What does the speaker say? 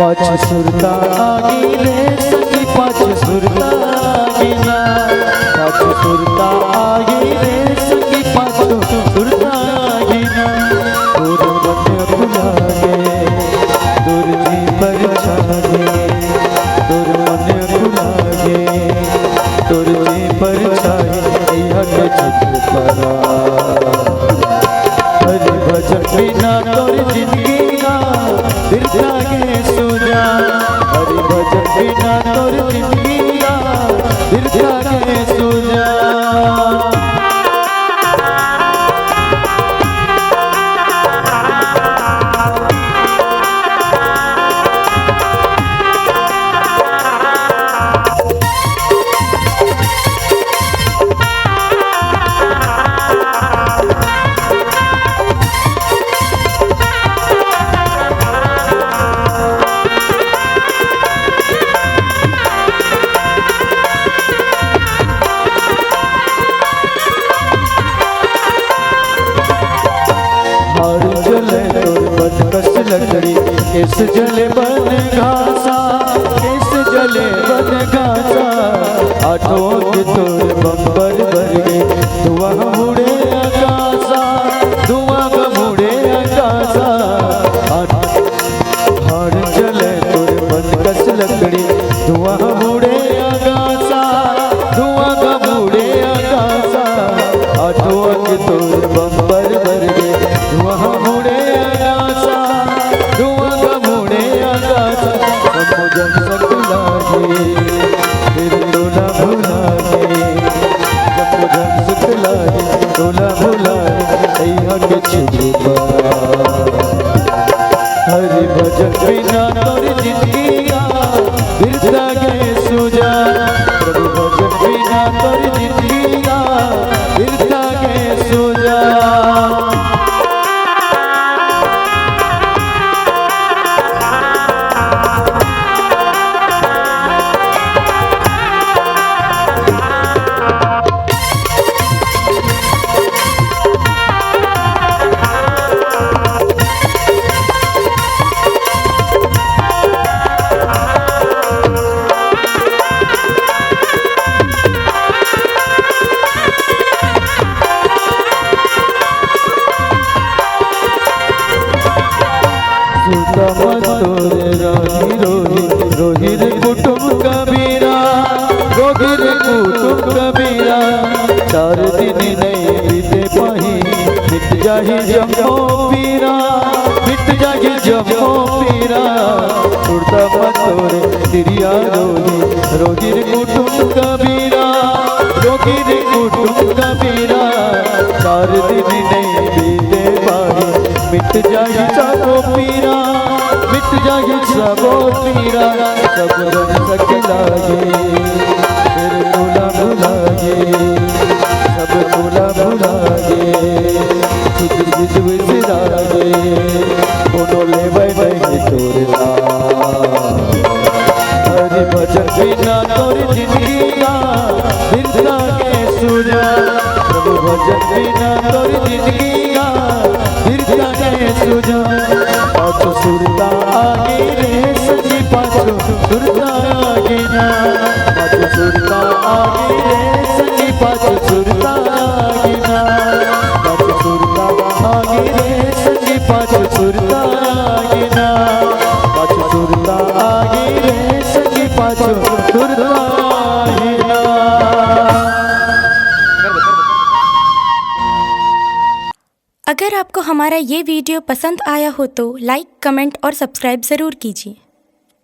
पाँच सुरता आगी रे सखी पाँच सुरता आगी ना, पाँच सुरता आगी रे सखी पाँच सुरता आगी ना। दूर मन बुलागे दूर जी पर छागे, दूर मन बुलागे दूर जी पर छागे हट छत परा। हरि भजन बिना तोर जिंदगी ना दिल जागे सुजा, हरि भजन बिना तोर जिंदगी ना दिल जागे सुजा। लकड़ी इस जले बन घासा, इस जले बन घासा। आठों के तोर बम्बर भर गए धुआं मुड़े आकाशा, धुआं मुड़े आकाशा। हार जले तोर बन कस लकड़ी धुआं मुड़े आकाशा, धुआं मुड़े आकाशा। आठों के तोर बम्बर भर गए धुआं मुड़े आकाशा, धुआं मुड़े आकाशा। जब सकलागे फिर डोला भुलागे, जब सकलागे डोला भुलागे के छुपा। हरि भजन बिना तोर जिंदगी दिल जागे सुजा, प्रभु भजन बिना तोर जिंदगी दिल जागे सुजा। रोहिर कुटुम कबीरा, रोहिर कुटुम कबीरा। चार दिन नहीं बीते पाही मिट जाहि जम्मो पीरा, मिट जाहि जम्मो पीरा। उड़ता मतोरे तिरिया रोहिर कुटुम कबीरा, रोहिर कुटुम कबीरा। चार दिन नहीं बीते पाही मिट जाहि सबो पीरा, मिट जाहि सबो पीरा। सब रंग सकलागे फिर भूला भुलागे, सब भूला भुलागे खुद बिजु सिरागे। कोनो ले बैठे तोर नाम, हरि भजन बिना तोर जिंदगी दिल जागे सुजा, प्रभु भजन बिना तोर जिंदगी दिल जागे सुजा। पाँच सुरता आगे रे सखी पाँच सुरता आगे ना, पाँच सुरता आगे रे सखी पाँच सुरता आगे ना। पाँच सुरता आगे रे सखी पाँच सुरता आगे ना, पाँच सुरता आगे रे सखी पाँच सुरता आगे ना। अगर आपको हमारा ये वीडियो पसंद आया हो तो लाइक, कमेंट और सब्सक्राइब ज़रूर कीजिए।